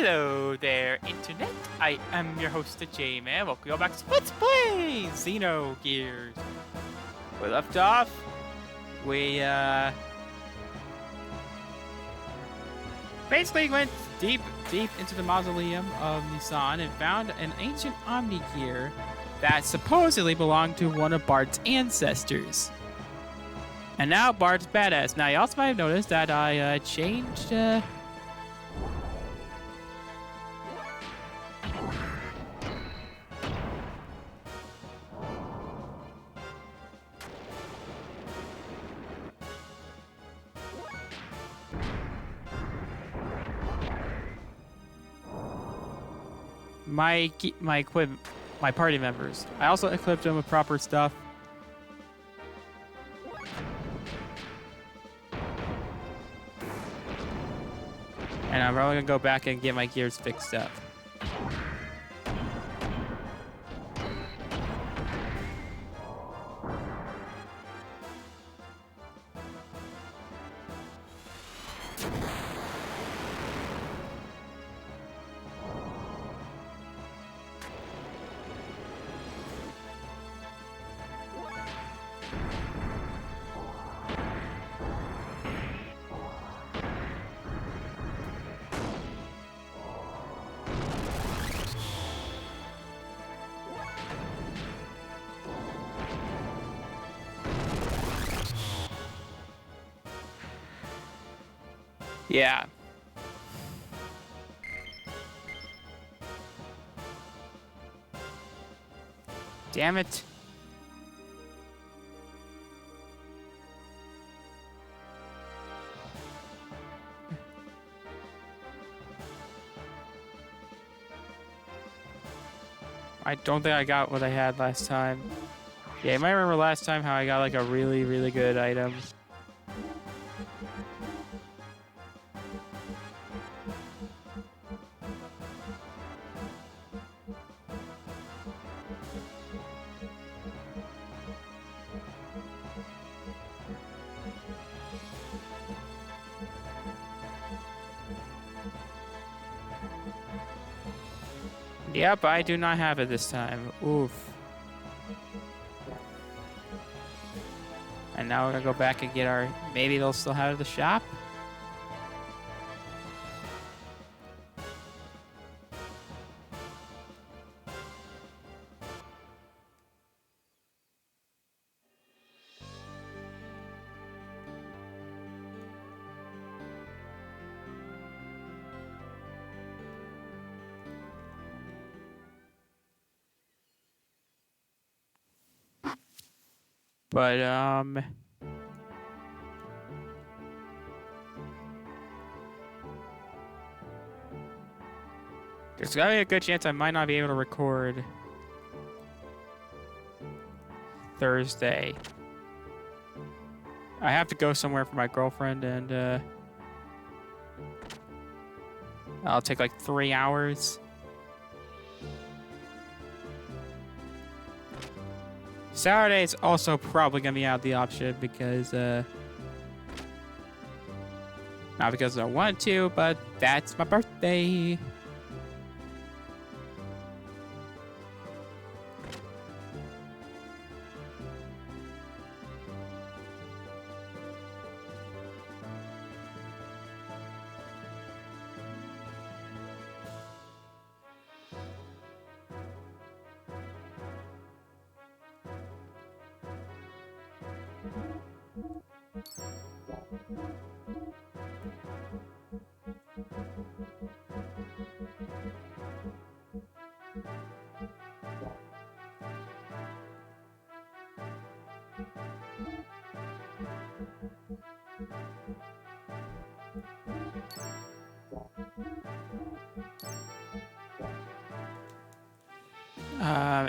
Hello there, Internet. I am your host, J-Man. Welcome back to Let's Play Xenogears. We left off. We, basically went deep into the mausoleum of Nissan and found an ancient Omni Gear that supposedly belonged to one of Bart's ancestors. And now Bart's badass. Now, you also might have noticed that I changed, my party members. I also equipped them with proper stuff. And I'm probably gonna go back and get my gears fixed up. Yeah. Damn it. I don't think I got what I had last time. Yeah, you might remember last time how I got like a really, really good item. Yep, I do not have it this time. Oof. And now we're gonna go back and get our... Maybe they'll still have it at the shop? But, there's gotta be a good chance I might not be able to record Thursday. I have to go somewhere for my girlfriend, and, I'll take like 3 hours. Saturday is also probably gonna be out of the option because, not because I want to, but that's my birthday.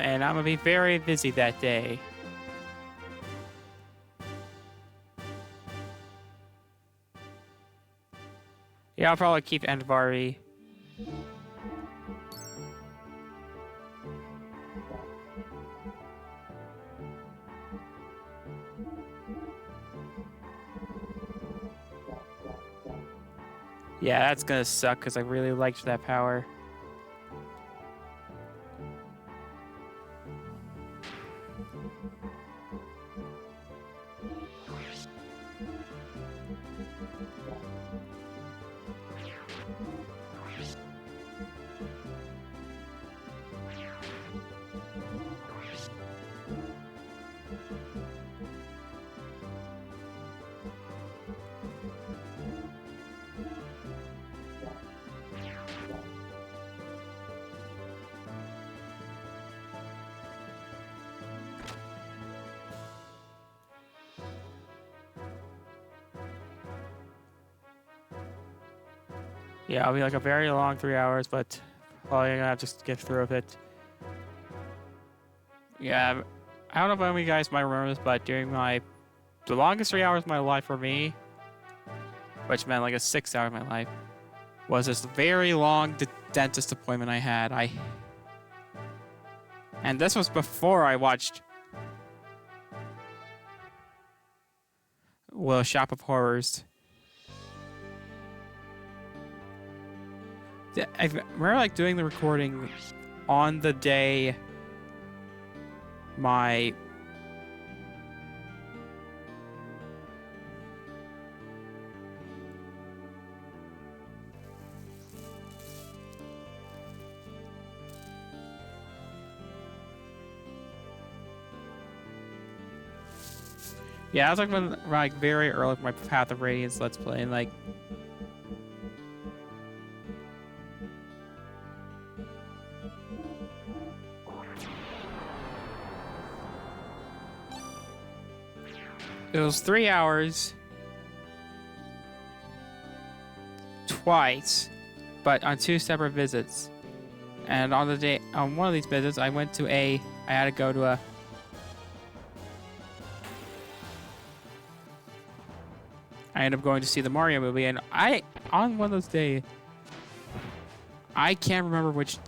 And I'm gonna be very busy that day. Yeah, I'll probably keep Endvari. Yeah, that's gonna suck because I really liked that power. Yeah, I'll be like a very long 3 hours, but probably gonna have to get through with it. Yeah, I don't know if any of you guys might remember this, but during the longest 3 hours of my life for me, which meant like a 6 hour of my life, was this very long dentist appointment I had. And this was before I watched Shop of Horrors. I remember like doing the recording on the day my yeah, I was like when like very early for my Path of Radiance Let's Play, and like it was 3 hours twice, but on 2 separate visits. And on one of these visits, I had to go to I ended up going to see the Mario movie, and on one of those days, I can't remember which.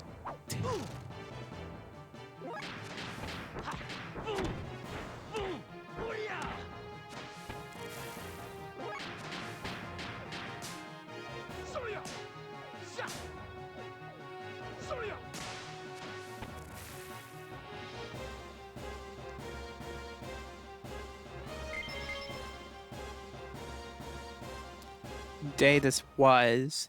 Day this was.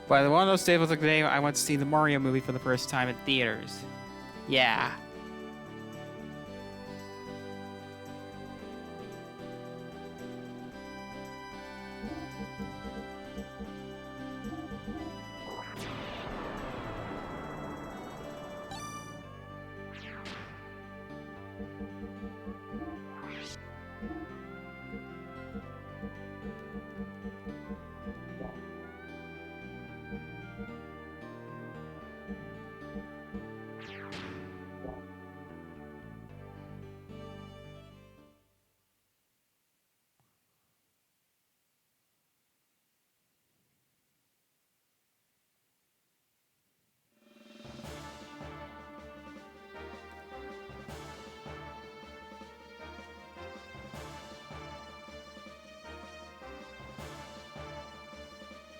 But one of those days was the day I went to see the Mario movie for the first time in theaters. Yeah.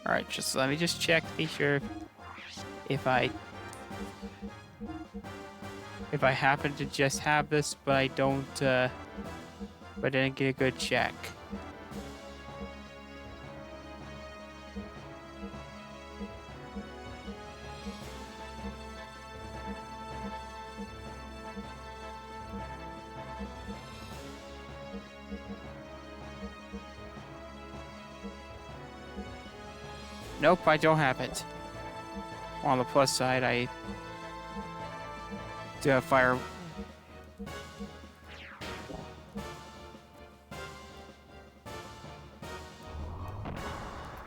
All right, just let me just check, be sure if I happen to just have this, but I don't, but I didn't get a good check. Nope, I don't have it. On the plus side, I do have fire.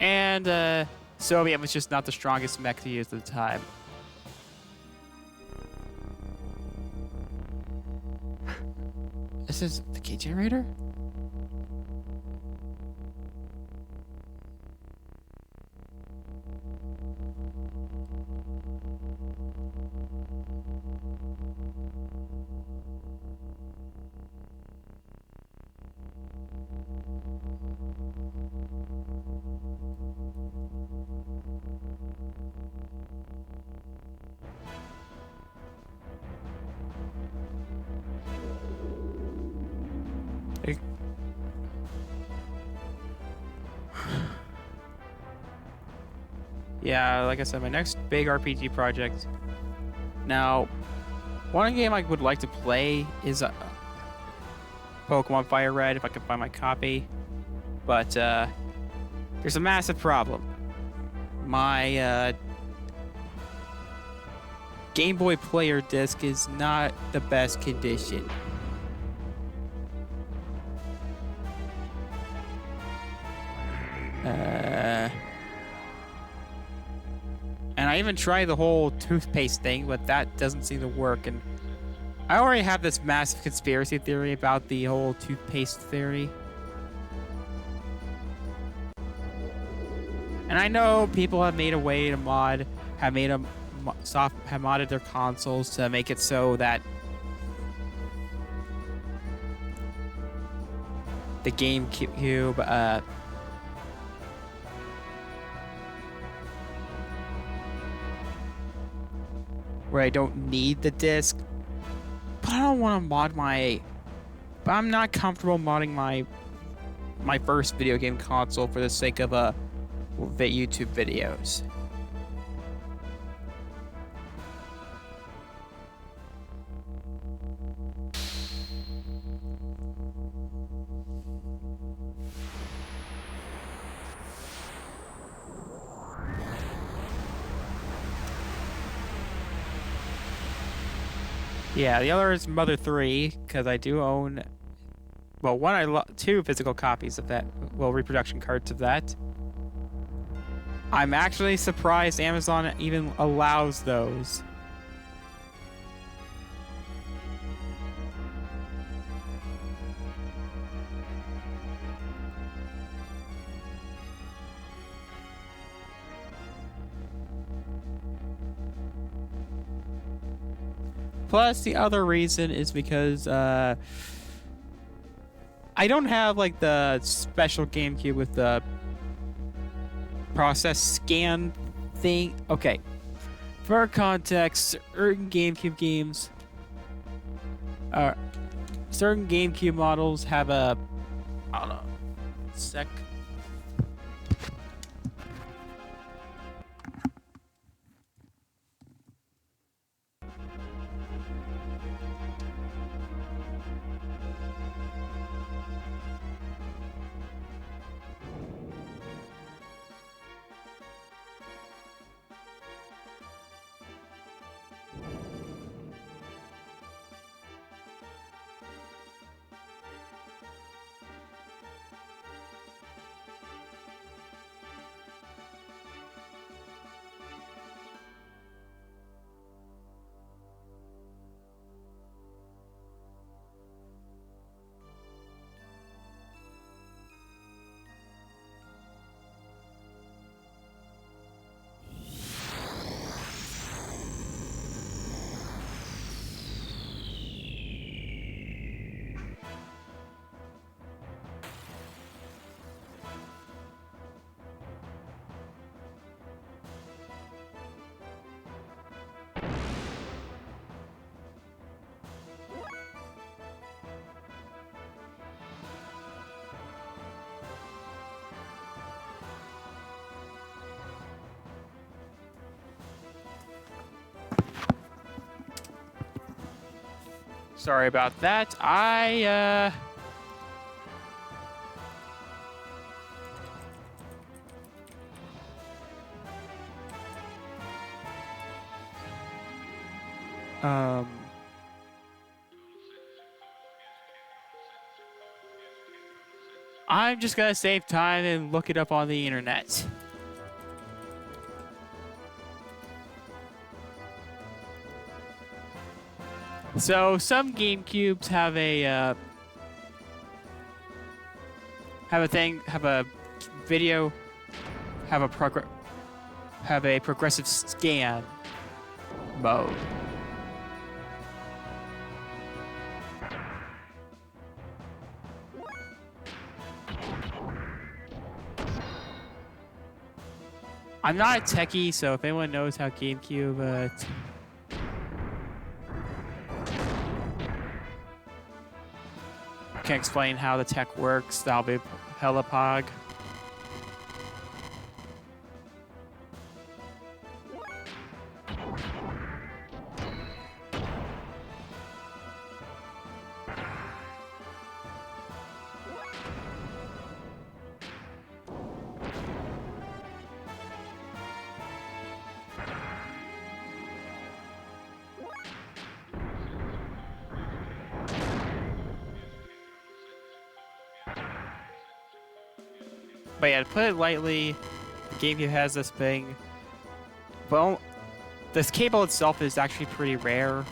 And, Soviet was just not the strongest mech to use at the time. This is the key generator? Yeah, like I said, my next big RPG project. Now, one game I would like to play is Pokemon Fire Red if I can find my copy. But there's a massive problem. My Game Boy Player disc is not the best condition. And I even tried the whole toothpaste thing, but that doesn't seem to work. And I already have this massive conspiracy theory about the whole toothpaste theory. And I know people have made a way to have modded their consoles to make it so that the GameCube, where I don't need the disc, but I don't want to mod but I'm not comfortable modding my first video game console for the sake of YouTube videos. Yeah, the other is Mother 3, because I do own, well, two physical copies of that, well, reproduction cards of that. I'm actually surprised Amazon even allows those. Plus, the other reason is because I don't have like the special GameCube with the process scan thing. Okay, for context, certain GameCube games, certain GameCube models have a, I don't know, sec. Sorry about that. I'm just gonna save time and look it up on the internet. So some GameCubes have a progressive scan mode. I'm not a techie, so if anyone knows how GameCube can explain how the tech works, that'll be hella pog. But yeah, to put it lightly, the GameCube has this thing. Well, this cable itself is actually pretty rare.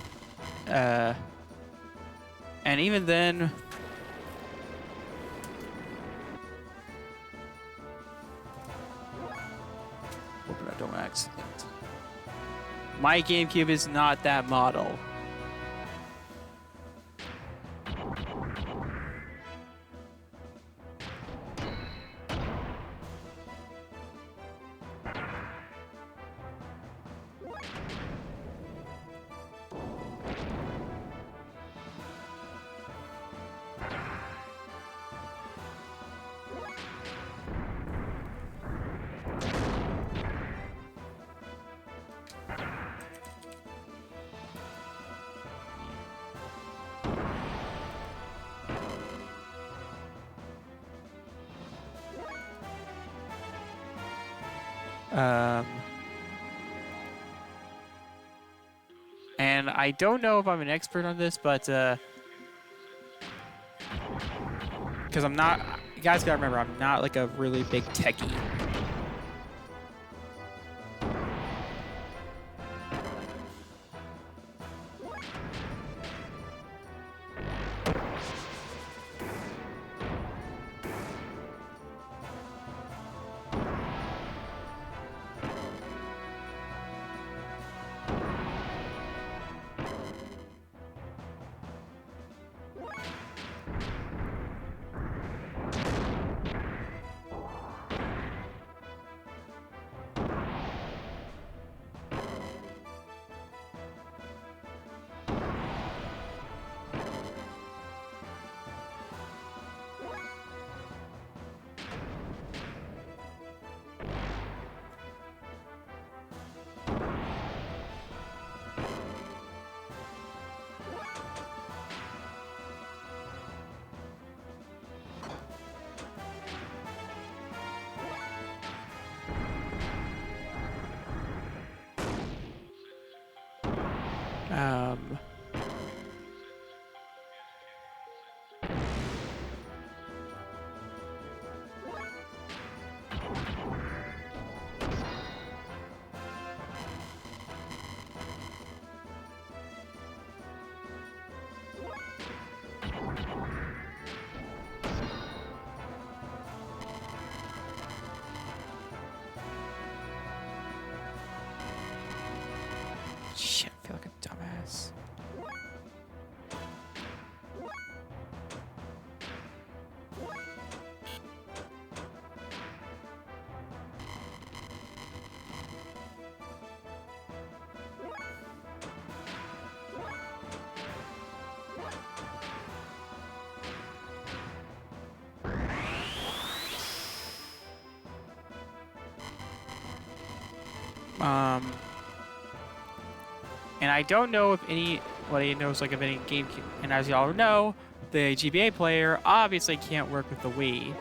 And even then, hoping I don't accident. My GameCube is not that model. And I don't know if I'm an expert on this, but because I'm not, you guys gotta remember, I'm not like a really big techie. Um, Shit, I feel like a dumbass. And I don't know if anybody knows like of any GameCube. And as y'all know, the GBA player obviously can't work with the Wii.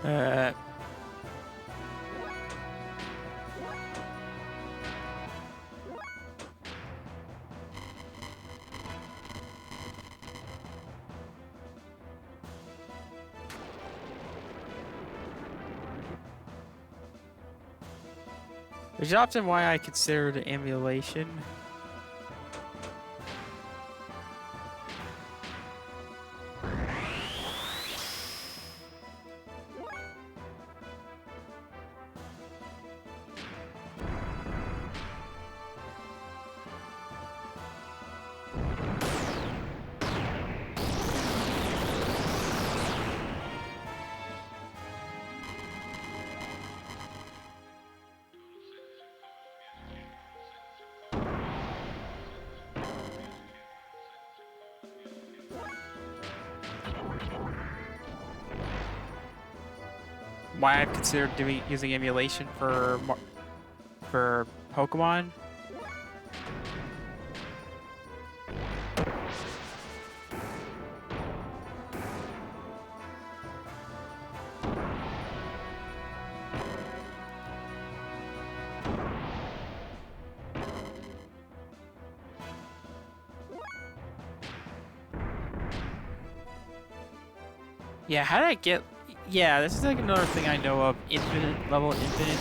Uh, There's often why I consider the emulation. Why I've considered using emulation for Pokemon. Yeah, how did I get? Yeah, this is like another thing I know of. Infinite level, infinite.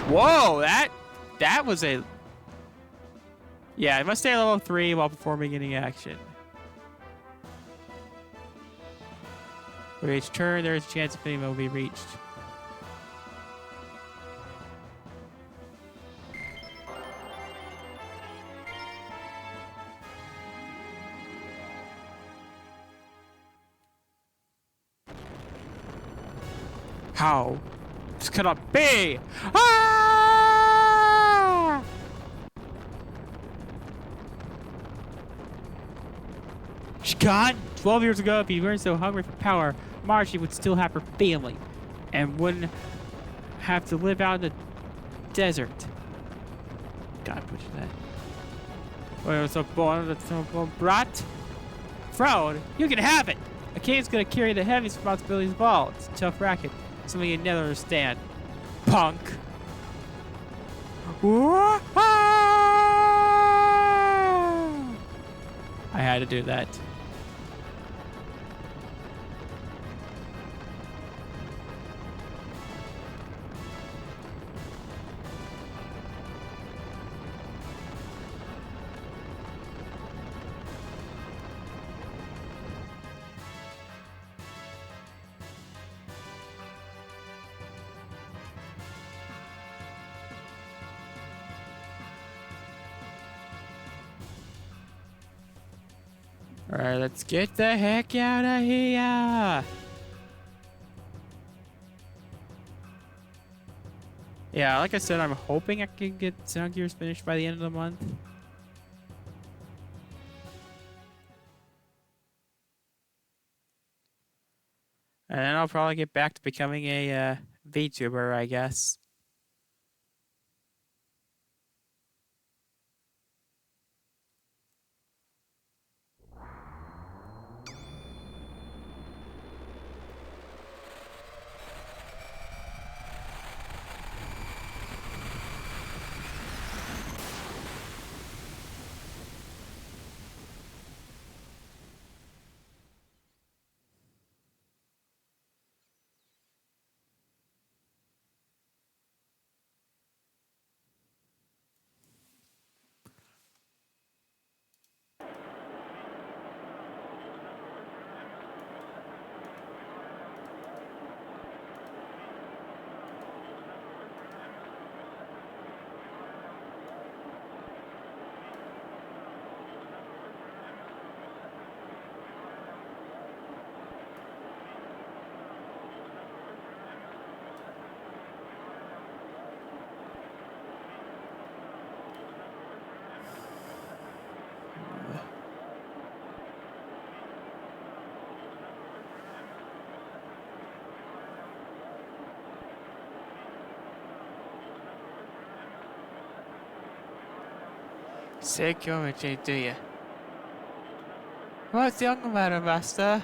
Whoa, that was a. Yeah, I must stay at level 3 while performing any action. For each turn, there is a chance a minimum will be reached. How? This cannot be! Ah! She's gone. 12 years ago, if he weren't so hungry for power, Margie would still have her family and wouldn't have to live out in the desert. God, push that. Well, so brat? Frode, you can have it! A cave's gonna carry the heaviest responsibilities of all. It's a tough racket. Something you never understand. Punk. I had to do that. Alright, let's get the heck out of here! Yeah, like I said, I'm hoping I can get Xenogears finished by the end of the month. And then I'll probably get back to becoming a VTuber, I guess. Say coming, do you? What's the young matter, master?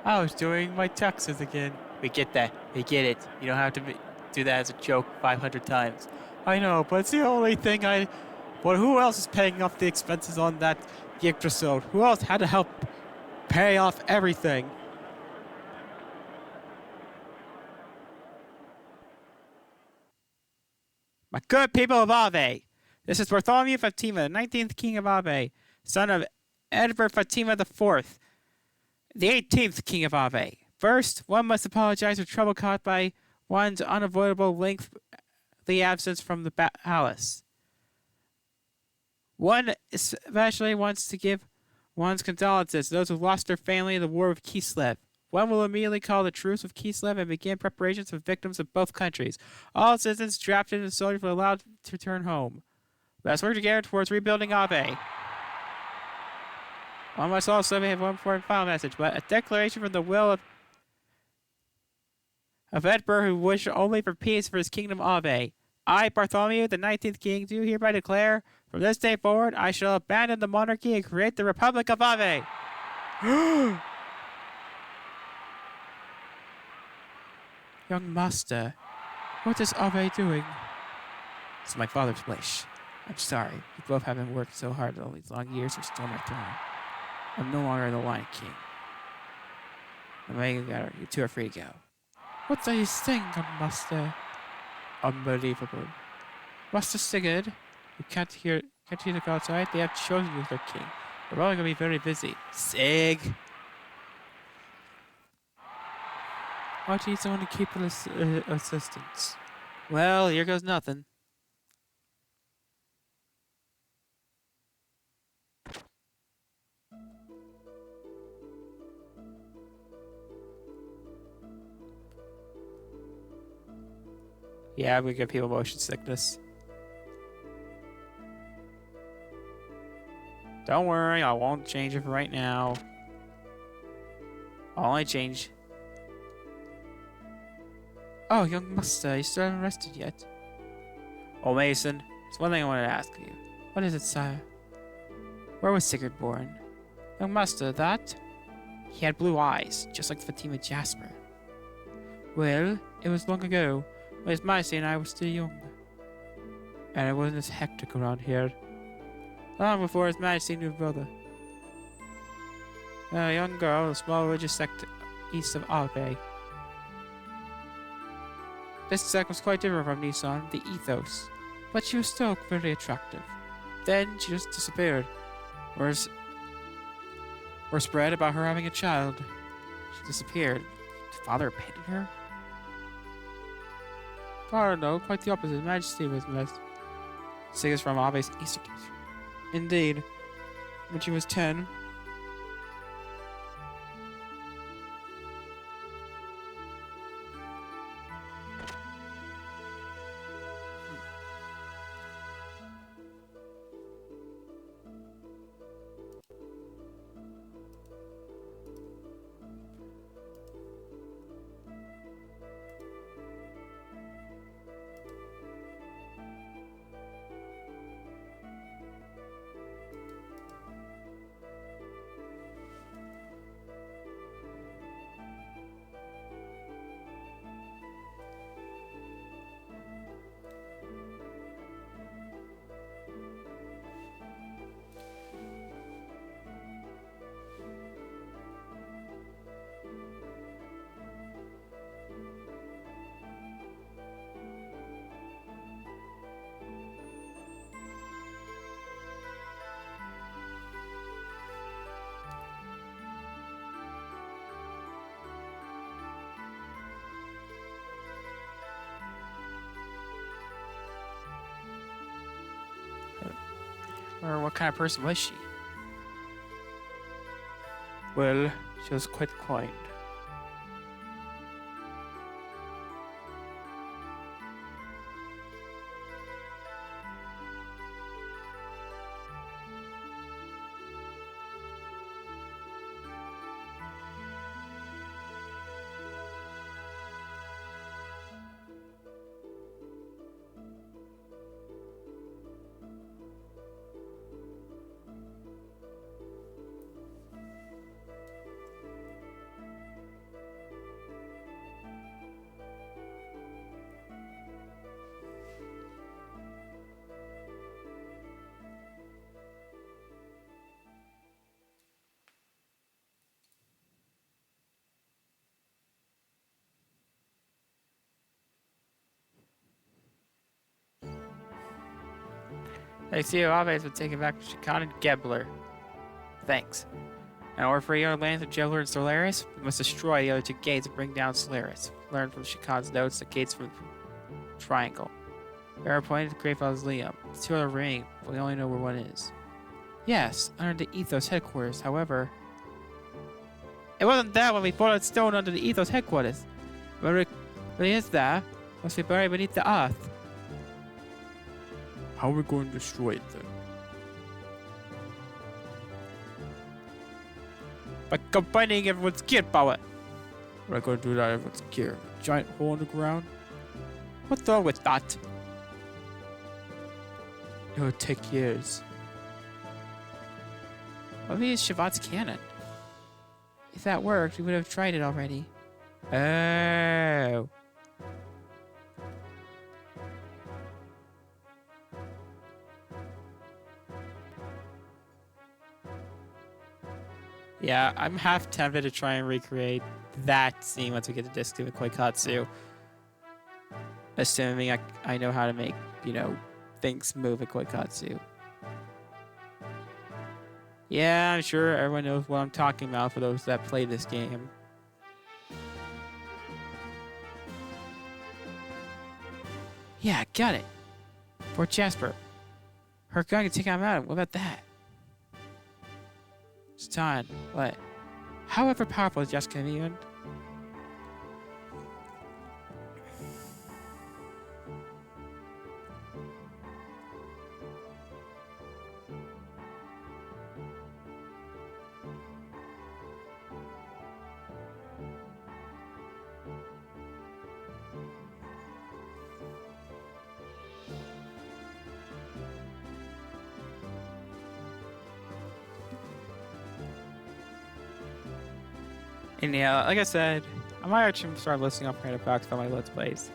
I was doing my taxes again. We get that. We get it. You don't have to do that as a joke 500 times. I know, but it's the only thing I... But who else is paying off the expenses on that episode? Who else had to help pay off everything? My good people of Ave, this is Bartholomew Fatima, the 19th King of Ave, son of Edward Fatima IV, the 18th King of Ave. First, one must apologize for trouble caused by one's unavoidable lengthy absence from the palace. One especially wants to give one's condolences to those who lost their family in the War of Kislev. One will immediately call the truce of Kislev and begin preparations for victims of both countries. All citizens drafted and soldiers were allowed to return home. Let's work together towards rebuilding Ave. One must also have one important final message, but a declaration from the will of Edward who wished only for peace for his kingdom Ave. I, Bartholomew, the 19th King, do hereby declare, from this day forward, I shall abandon the monarchy and create the Republic of Ave. Young master, what is Ave doing? It's my father's wish. I'm sorry. You both haven't worked so hard all these long years to restore my throne. I'm no longer the Lion King. You're two are free to go. What are you saying, master? Unbelievable. Master Sigurd, you can't hear the crowd outside. They have chosen you as their king. We're all gonna be very busy. Sig. Why do you need someone to keep assistance? Well, here goes nothing. Yeah, we give people motion sickness. Don't worry, I won't change it for right now. I'll only change. Oh, young master, you still haven't rested yet. Oh, Mason, there's one thing I wanted to ask you. What is it, sire? Where was Sigurd born? Young master, that? He had blue eyes, just like Fatima Jasper. Well, it was long ago. When his Majesty and I were still young. And it wasn't as hectic around here. Long before His Majesty knew brother. A young girl in a small religious sect east of Ave. This sect was quite different from Nissan, the ethos. But she was still very attractive. Then she just disappeared. Whereas spread about her having a child. She disappeared. Did father abandon her? Oh no, quite the opposite. His Majesty was blessed. Sigurd from Ave's Easter country. Indeed. When she was 10. Or what kind of person was she? Well, she was quite kind. I see you always would take it back to Shikan and Gebler. Thanks. In order for your lands of Gebler and Solaris, we must destroy the other two gates and bring down Solaris. Learn from Shikan's notes the gates from the triangle. We are pointing to the Great Mausoleum. The two are ring, but we only know where one is. Yes, under the Ethos headquarters. However, it wasn't there when we poured out stone under the Ethos headquarters. Where it is there, must be buried beneath the earth. How are we going to destroy it then? By combining everyone's gear power. We're going to do that everyone's gear. A giant hole in the ground? What's wrong with that? It would take years. Maybe it's Shabbat's cannon. If that worked, we would have tried it already. Oh. Yeah, I'm half tempted to try and recreate that scene once we get to Disc 2 with Koikatsu. Assuming I know how to make, things move at Koikatsu. Yeah, I'm sure everyone knows what I'm talking about for those that play this game. Yeah, got it. Poor Jasper. Her gun can take him out. What about that? Stan, what? However powerful is Jasper even? And yeah, like I said, I might actually start listing off random facts about my Let's Plays.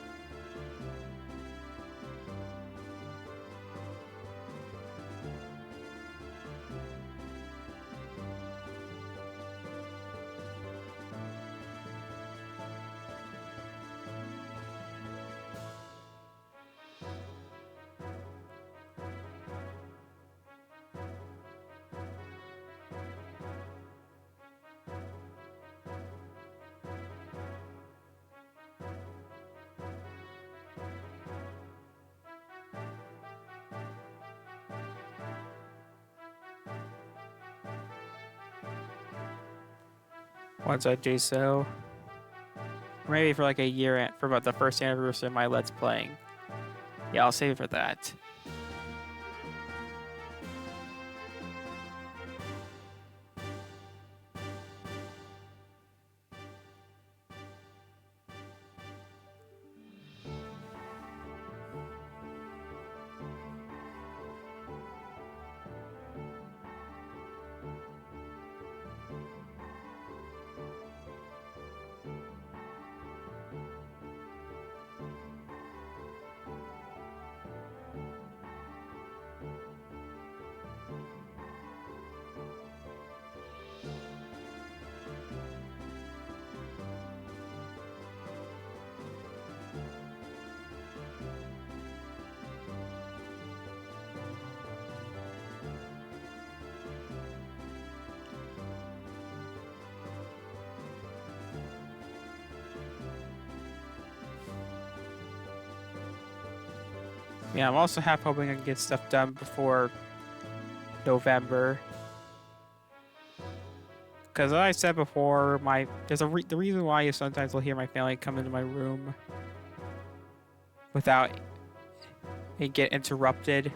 Once I do so, or maybe for like a year, for about the first anniversary of my Let's Playing. Yeah, I'll save it for that. Yeah, I'm also half hoping I can get stuff done before November. Because as I said before, the reason why you sometimes will hear my family come into my room without it get interrupted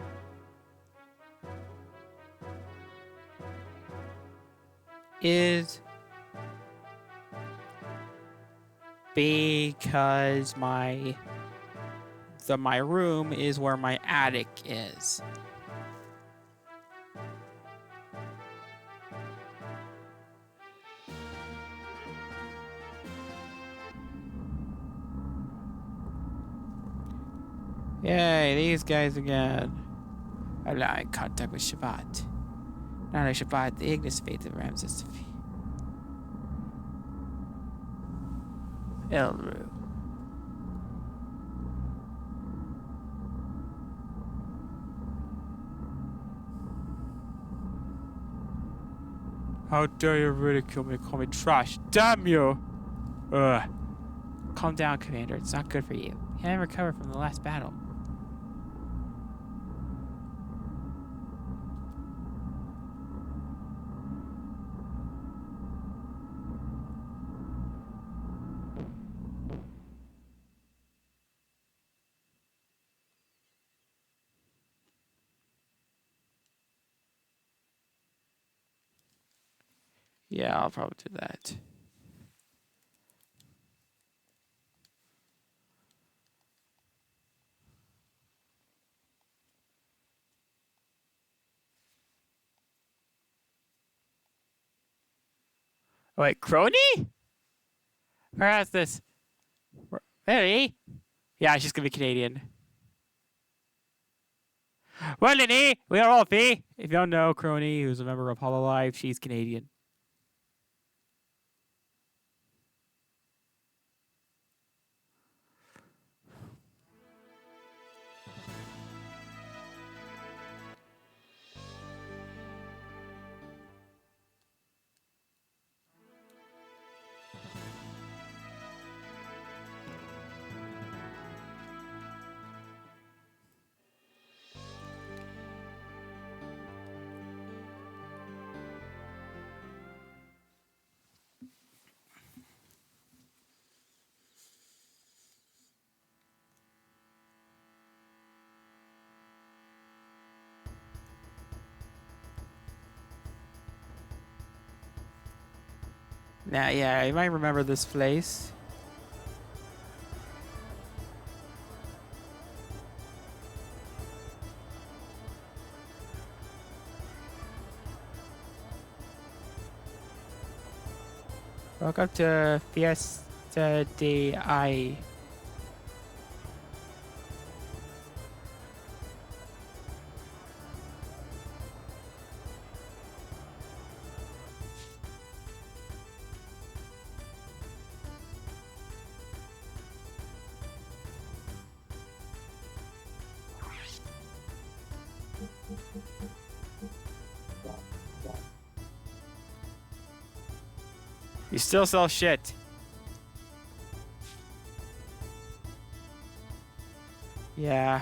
is because my room is where my attic is. Yay, these guys again. I'm now in contact with Shabbat. Not only Shabbat, the Ignis fate of Ramses. Elru. How dare you ridicule me, call me trash. Damn you! Ugh. Calm down, Commander. It's not good for you. You haven't recovered from the last battle. Yeah, I'll probably do that. Oh, wait, Crony? Or how's this? Really? Yeah, she's gonna be Canadian. Well, Lenny, we are all fee. If you don't know, Crony, who's a member of Hololive, she's Canadian. Now, yeah, you might remember this place. Welcome to Fiesta de I. You still sell shit. Yeah.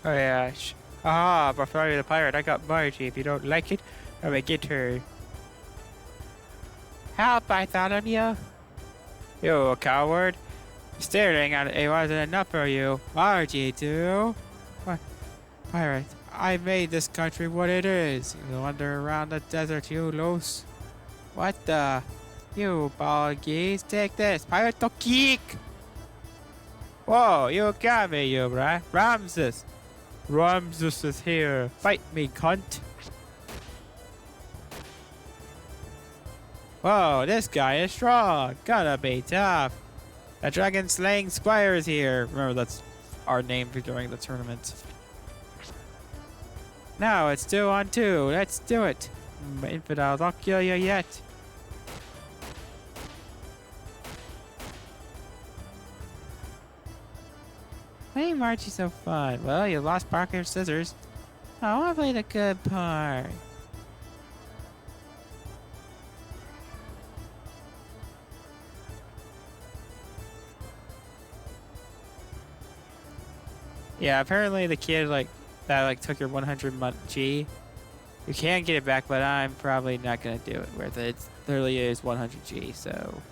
Oh yeah. Ah, Bartholomew the pirate. I got Margie. If you don't like it, I'm gonna get her. Help, Bartholomew. You coward. Staring at it wasn't enough for you. Margie, too. What? Pirate, I made this country what it is. You wander around the desert, you loose. What the? You bald geese, take this. Pirate to kick. Whoa, you got me, you right? Ramses. Ramses is here. Fight me, cunt. Whoa, this guy is strong. Gotta be tough. The dragon slaying squire is here. Remember, that's our name for during the tournament. Now it's 2-on-2. Let's do it. Infidels, I'll kill you yet. Why ain't Margie so fun? Well, you lost Parker Scissors. I want to play the good part. Yeah, apparently the kid that took your 100 G. You can get it back, but I'm probably not gonna do it. Where it literally is 100 G. So.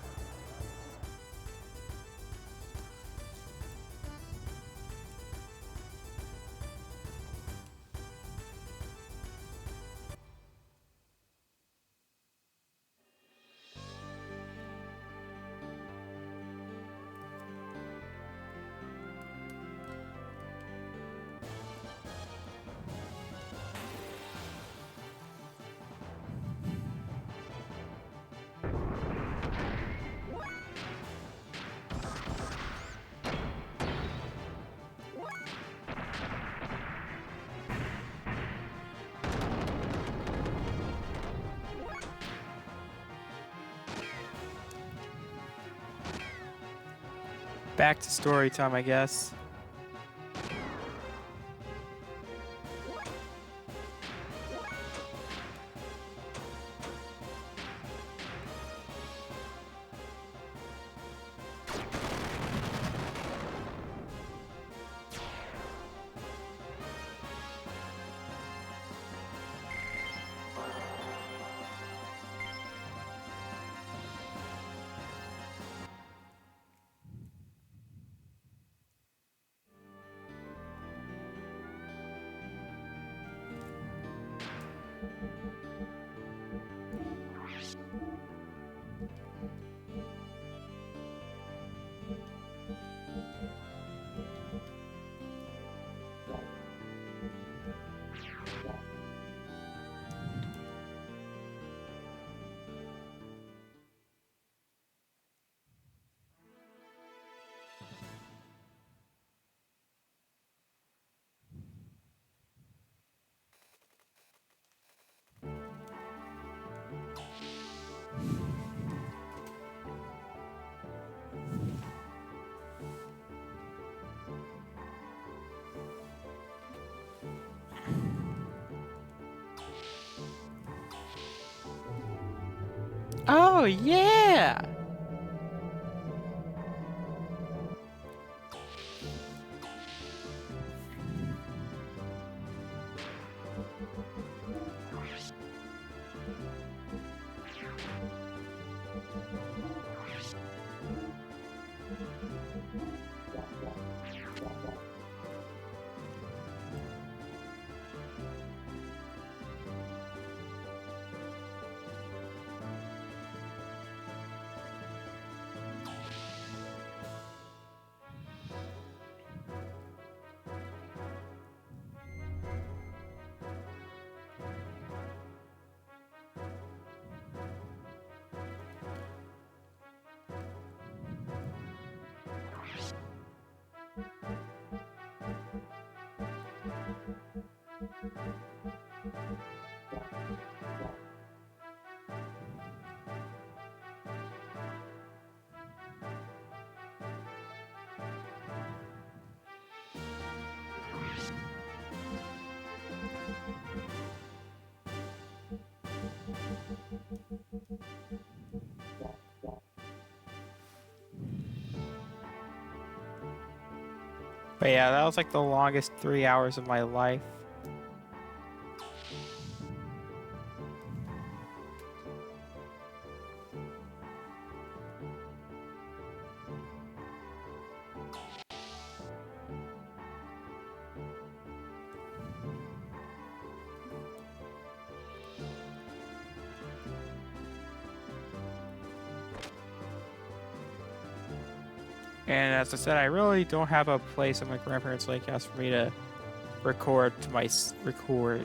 Back to story time, I guess. Oh, yeah! But yeah, that was like the longest 3 hours of my life. And as I said, I really don't have a place at my grandparents' lake house for me to record to my record.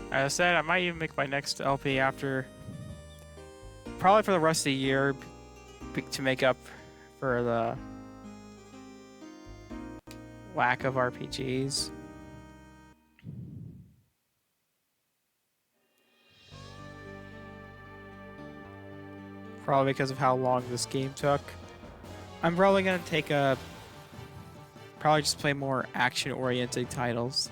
As I said, I might even make my next LP after, probably for the rest of the year, to make up for the lack of RPGs. probably because of how long this game took. I'm probably gonna take a probably just play more action-oriented titles.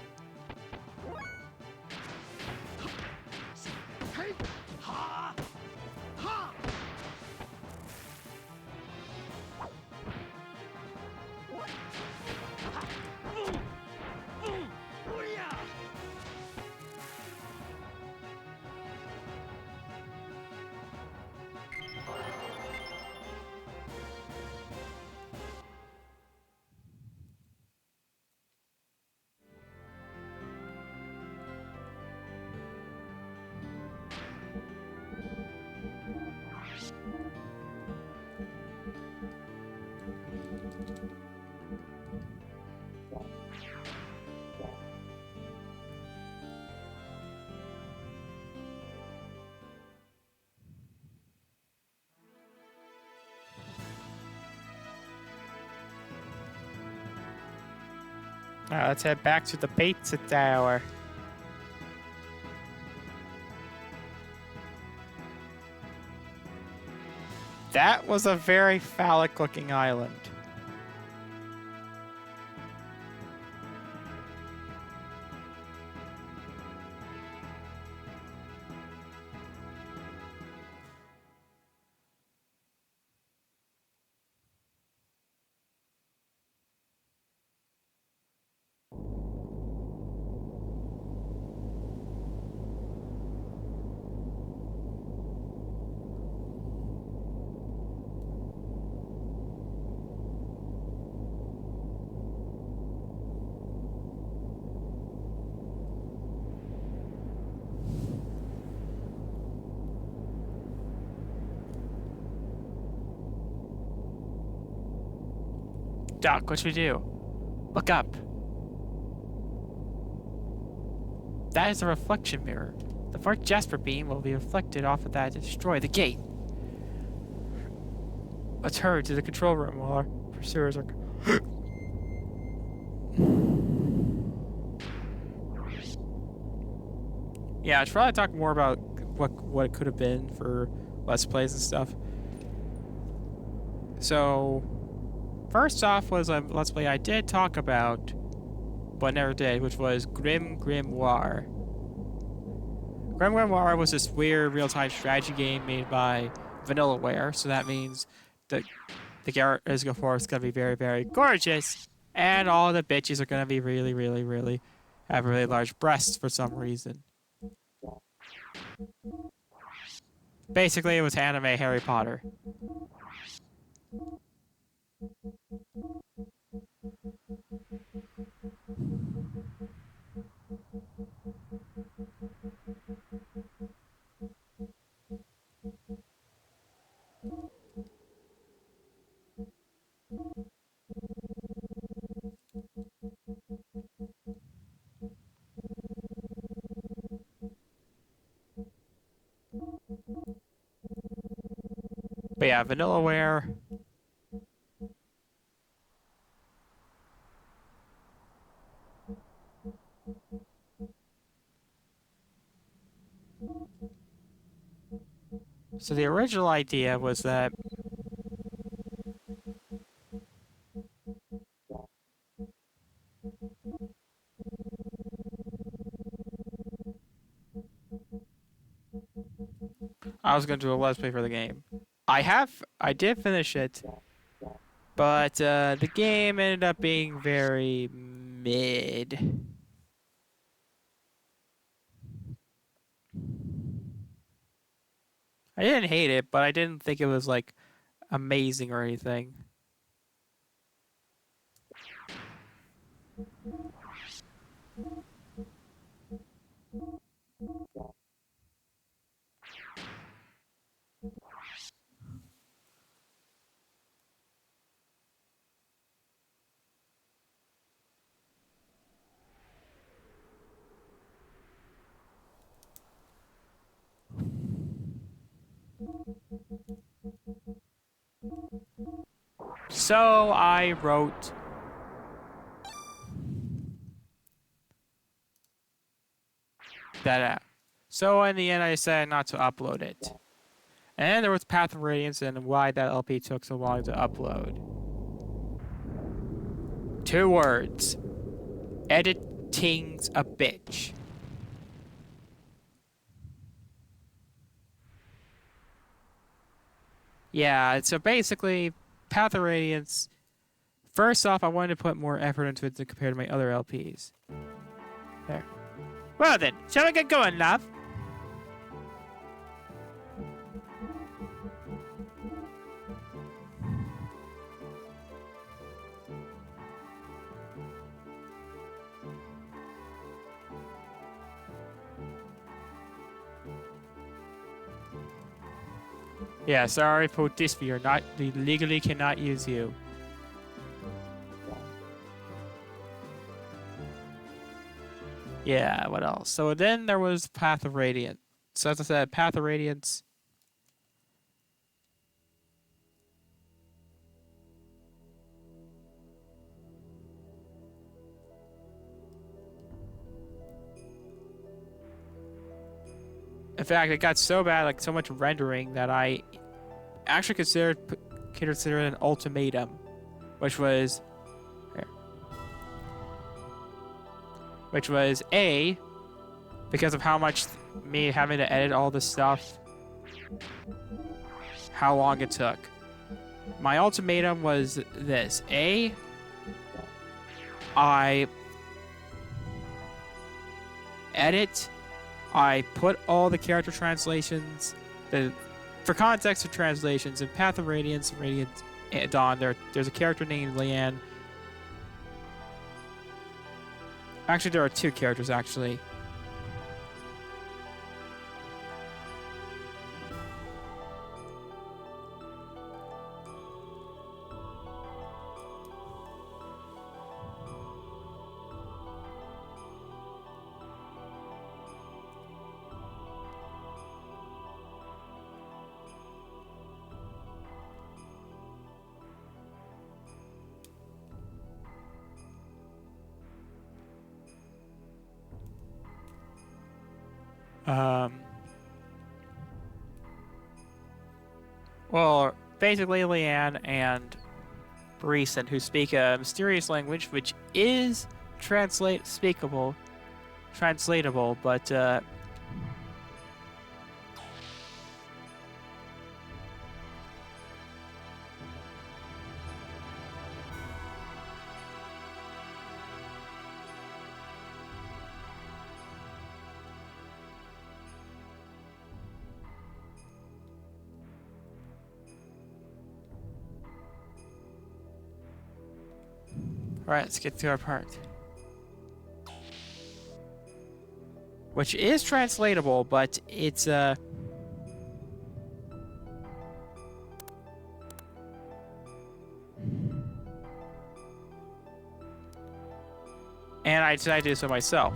Alright, let's head back to the pizza tower. That was a very phallic-looking island. Doc, what should we do? Look up. That is a reflection mirror. The far Jasper beam will be reflected off of that to destroy the gate. Let's hurry to the control room while our pursuers are... Yeah, I should probably talk more about what it could have been for Let's Plays and stuff. So, first off was a Let's Play I did talk about, but never did, which was Grim Grimoire. Grim Grimoire was this weird real-time strategy game made by Vanillaware, so that means the characters go for is gonna be very, very gorgeous, and all the bitches are gonna be really, really, really have really large breasts for some reason. Basically, it was anime Harry Potter. But yeah, Vanillaware. So the original idea was that I was going to do a Let's Play for the game. I did finish it, but the game ended up being very mid. I didn't hate it, but I didn't think it was like amazing or anything. So I wrote that out. So in the end, I decided not to upload it. And there was Path of Radiance and why that LP took so long to upload. 2 words. Editing's a bitch. Yeah, so basically, Path of Radiance. First off, I wanted to put more effort into it compared to my other LPs. There. Well then, shall we get going, love? Yeah, sorry for this, we legally cannot use you. Yeah, what else? So then there was Path of Radiance. So as I said, Path of Radiance. In fact, it got so bad, like so much rendering, that I actually considered it an ultimatum, which was A, because of how much me having to edit all this stuff, how long it took. My ultimatum was this: A, I edit, I put all the character translations, for context of translations, in Path of Radiance and Radiant Dawn, there's a character named Leanne. Actually, there are 2 characters, actually. Well, basically Leanne and Breeson, who speak a mysterious language which is translatable, but alright, let's get to our part. Which is translatable, but it's and I decided to do so myself.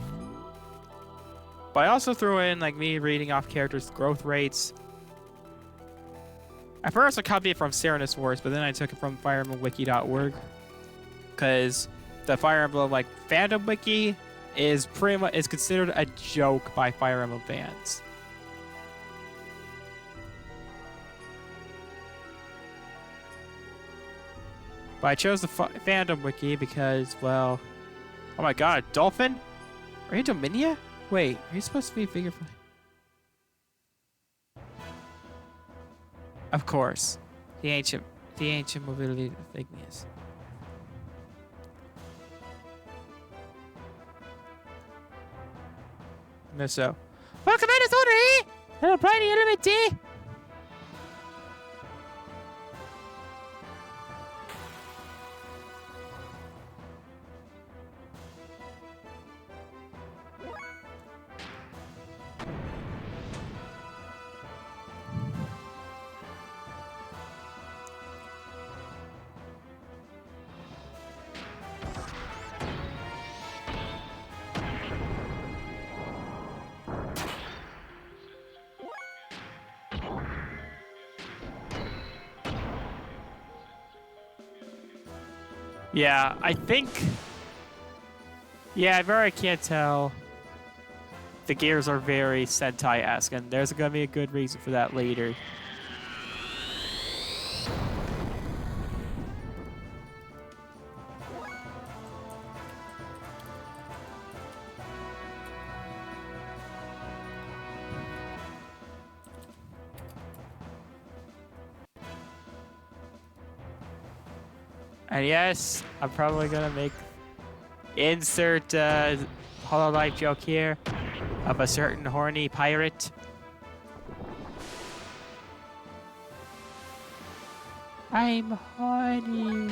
But I also threw in like me reading off characters' growth rates. At first I copied it from Serenus Wars, but then I took it from FireEmblemWiki.org. Because the Fire Emblem like fandom wiki is considered a joke by Fire Emblem fans. But I chose the fandom wiki because, well, oh my god, Dolphin? Are you Dominia? Wait, are you supposed to be a figure fly? Of course, the ancient mobility igneous. No, so. Welcome in, Authority! Hello, Briny Element D! Yeah, I think... Yeah, I very can't tell. The gears are very Sentai-esque, and there's going to be a good reason for that later. And yes, I'm probably gonna make insert Hololive joke here of a certain horny pirate. I'm horny.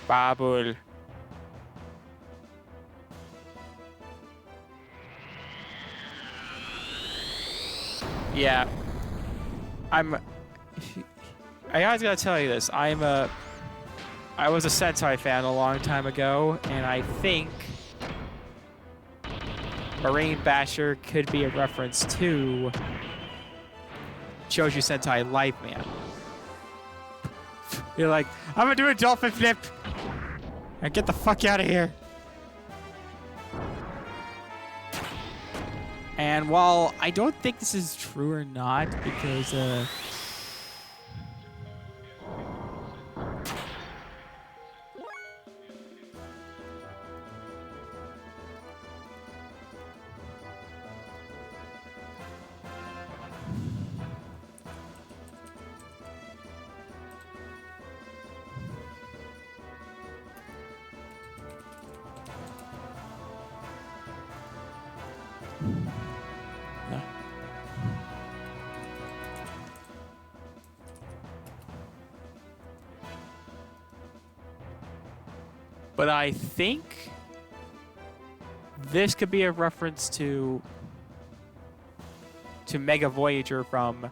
Babul. Yeah. I always gotta tell you this. I was a Sentai fan a long time ago, and I think Marine Basher could be a reference to Shoujo Sentai Life Man. You're like, I'm gonna do a dolphin flip and get the fuck out of here. And while I don't think this is true or not, because no. But I think this could be a reference to Mega Voyager from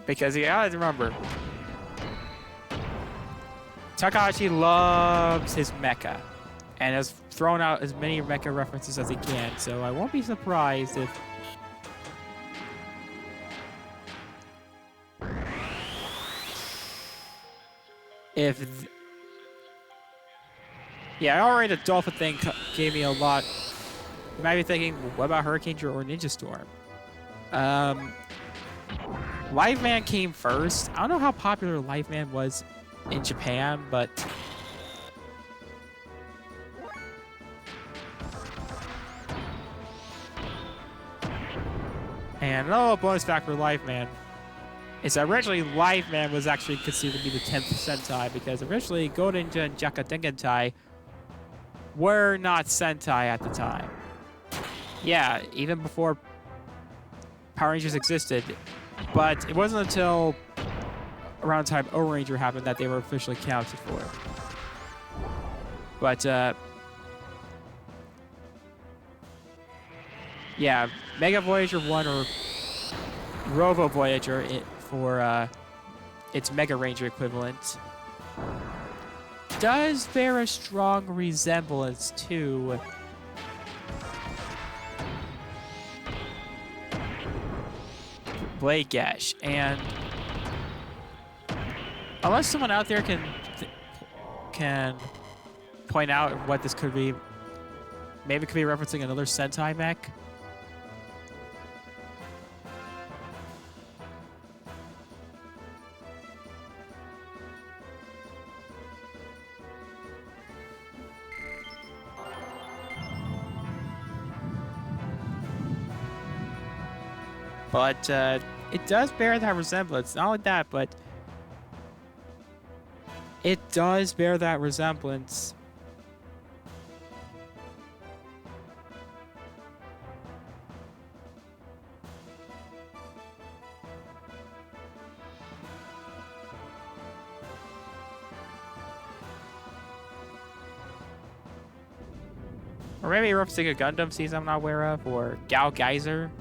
because you gotta remember, Takahashi loves his mecha and has thrown out as many mecha references as he can, so I won't be surprised if yeah, already the dolphin thing gave me a lot. You might be thinking, what about Hurricane or Ninja Storm? Live Man came first. I don't know how popular Live Man was in Japan, but and another bonus fact for Live Man is that originally Live Man was actually considered to be the 10th Sentai because originally Godenja and Jaka Dengentai were not Sentai at the time. Yeah, even before Power Rangers existed, but it wasn't until around the time O-Ranger happened that they were officially counted for. But yeah, Mega Voyager 1 or Robo Voyager for its Mega Ranger equivalent does bear a strong resemblance to Blade Gash, and unless someone out there can point out what this could be, maybe it could be referencing another Sentai mech. But it does bear that resemblance. Not only that, but it does bear that resemblance. Or maybe referencing a Gundam season I'm not aware of, or Gal Geyser.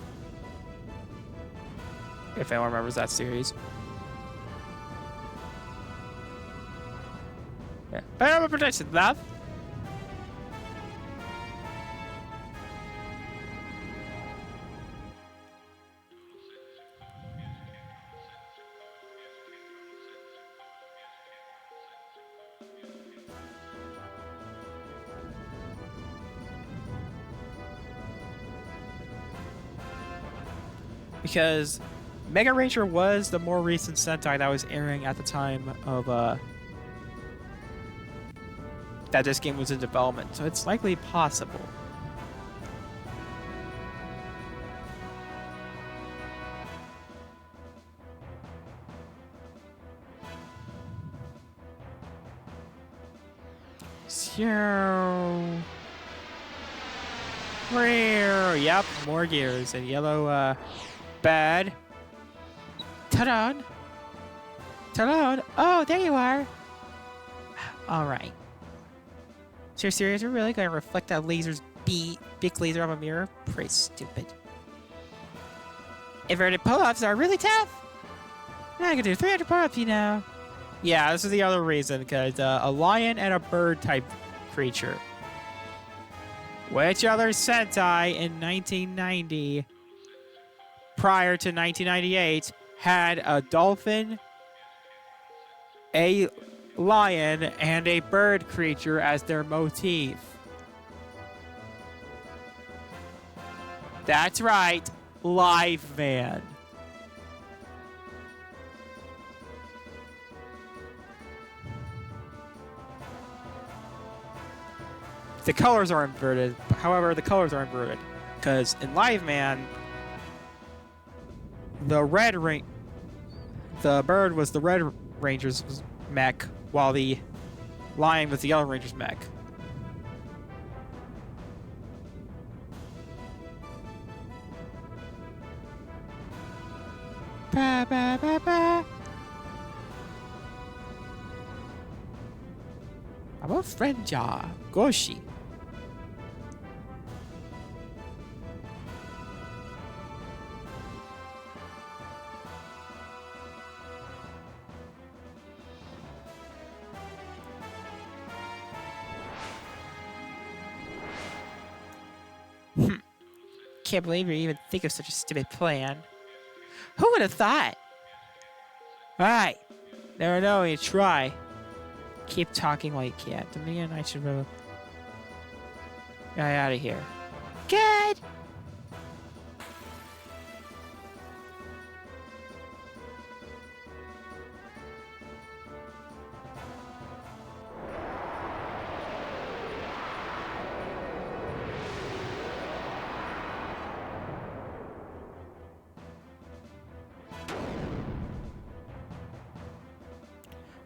If anyone remembers that series. Yeah. Paranormal protection, love. Because Mega Ranger was the more recent Sentai that was airing at the time of that this game was in development, so it's likely possible. So, yep, more gears and yellow bad. Ta-da! Ta-da! Oh, there you are. All right. So you're serious? You're really going to reflect that laser's big laser off a mirror? Pretty stupid. Inverted pull-ups are really tough. Now I can do 300 pull-ups, you know. Yeah, this is the other reason, because a lion and a bird type creature. Which other Sentai in 1990, prior to 1998, had a dolphin, a lion, and a bird creature as their motif? That's right, Live Man. The colors are inverted. However, the colors are inverted because in Live Man, the bird was the Red Ranger's mech, while the lion was the Yellow Ranger's mech. Ba, ba, ba, ba. I'm a friend, ja. Goshi. Can't believe you even think of such a stupid plan. Who would have thought? Alright. Never know when you try. Keep talking while you can. To me and I should really get out of here. Good!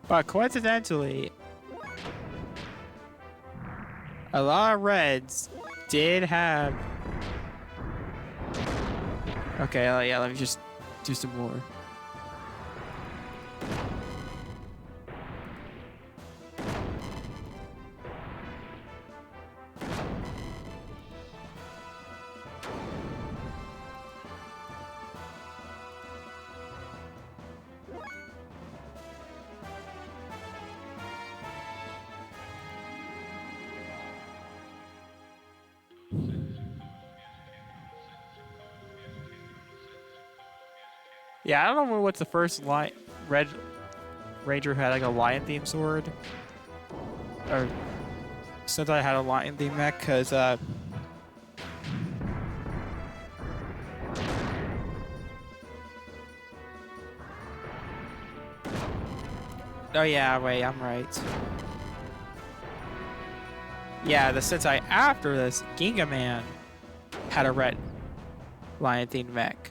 But coincidentally, a lot of Reds did have... Okay, yeah, let me just do some more. Yeah, I don't know what's the first Red Ranger who had like a lion themed sword, or since I had a lion themed mech, because oh yeah, wait, I'm right. Yeah, the Sentai after this, Ginga Man, had a red lion themed mech.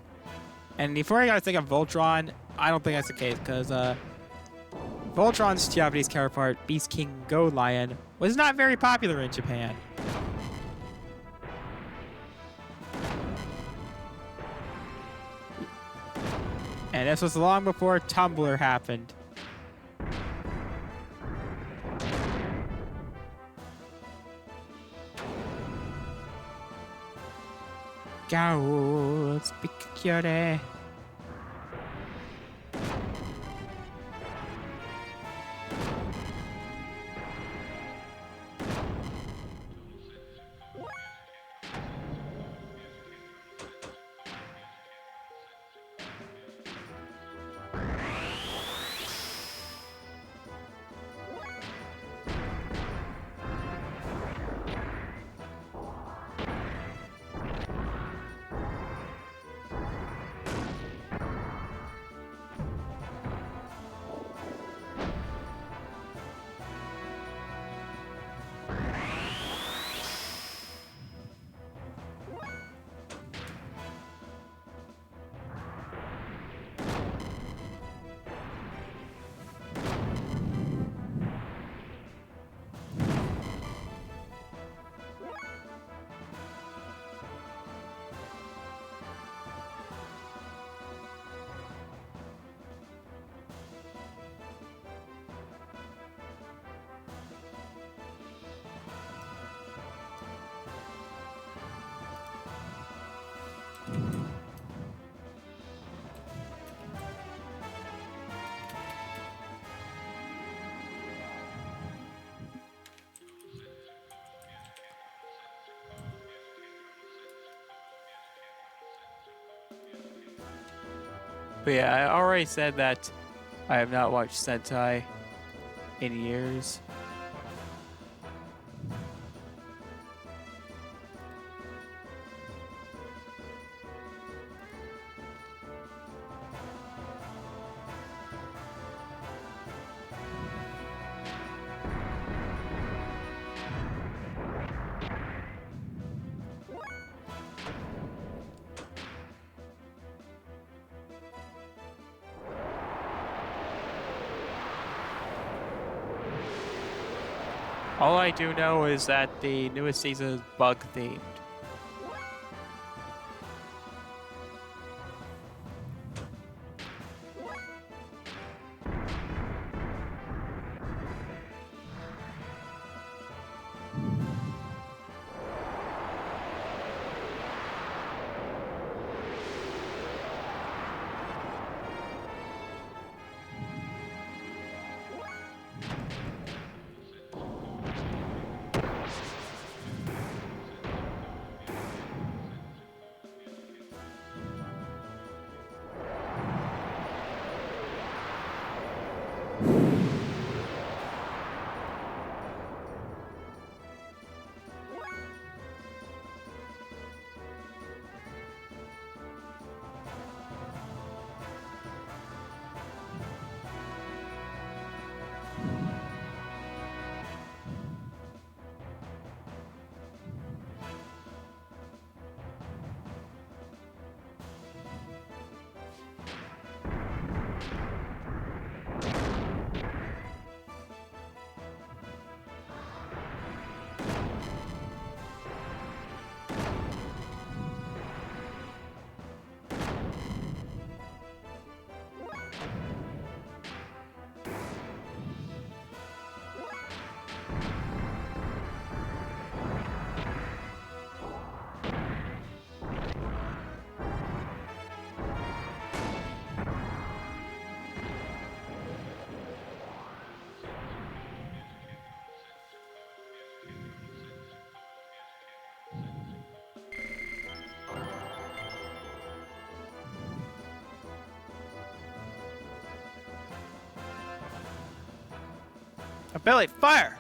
And before I gotta think of Voltron, I don't think that's the case, because Voltron's Japanese counterpart, Beast King Go Lion, was not very popular in Japan. And this was long before Tumblr happened. Go, speak cutie. But yeah, I already said that I have not watched Sentai in years. All I do know is that the newest season is bug themed. A belly fire!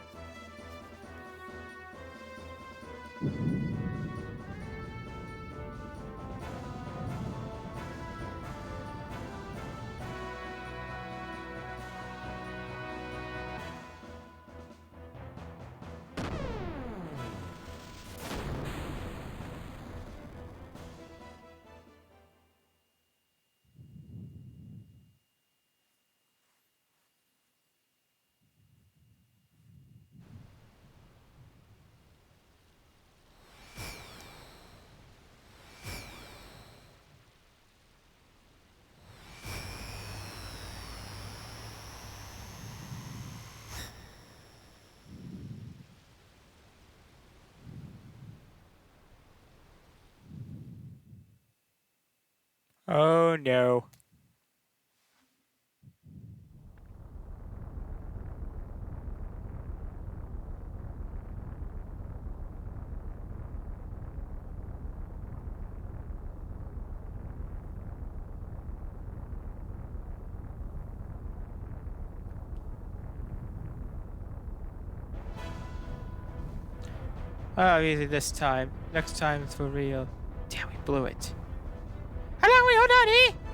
Oh no. Oh, easy this time. Next time it's for real. Damn, we blew it. Hello, wait, hold on, eh?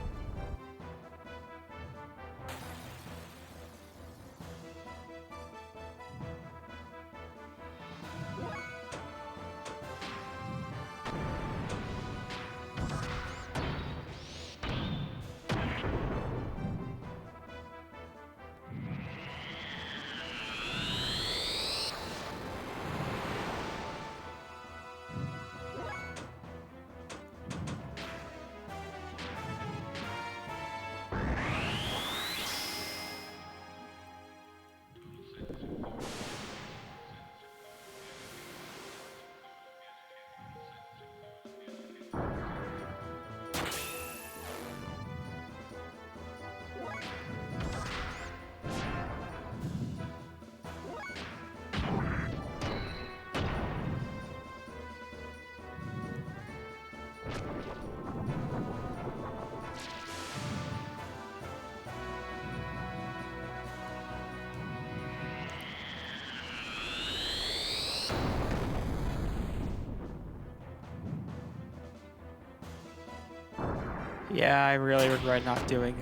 Yeah, I really regret not doing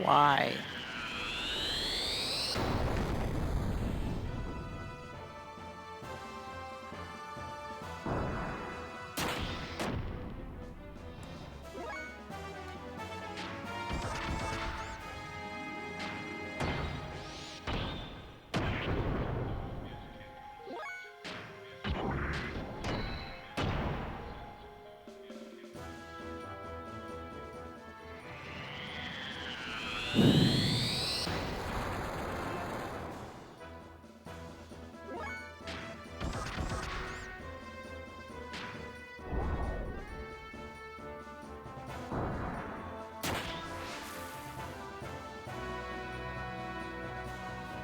why?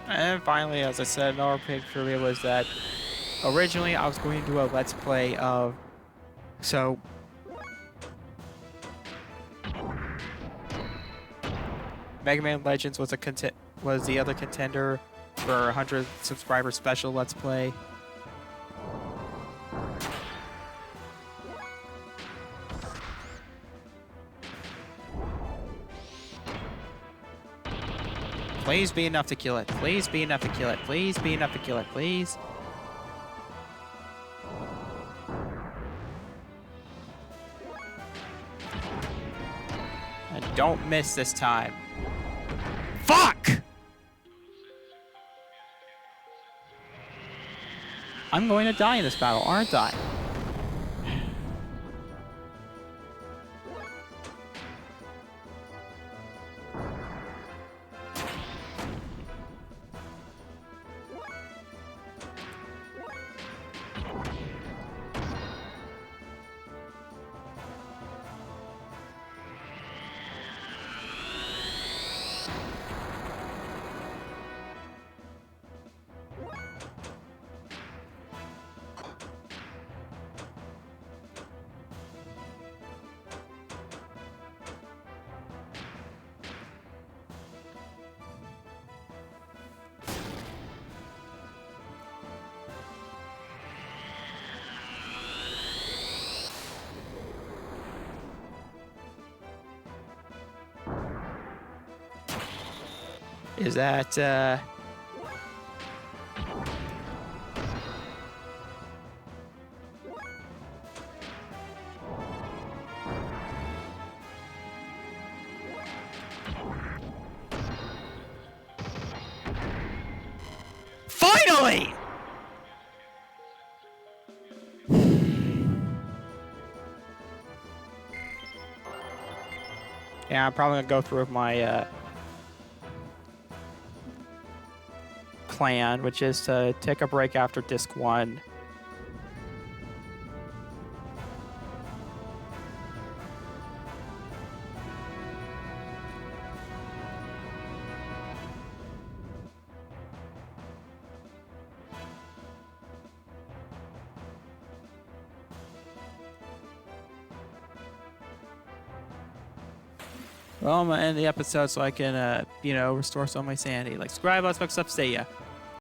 And finally, as I said, another big trivia was that originally I was going to do a Let's Play of... So... Mega Man Legends was the other contender for 100 subscriber special Let's Play. Please be enough to kill it. Please be enough to kill it. Please be enough to kill it. Please. And don't miss this time. Fuck! I'm going to die in this battle, aren't I? Is that, Finally! Yeah, I'm probably gonna go through with my, plan, which is to take a break after disc 1. Well, I'm gonna end the episode so I can, restore some of my sanity. Like, subscribe, let's make stuff, see ya.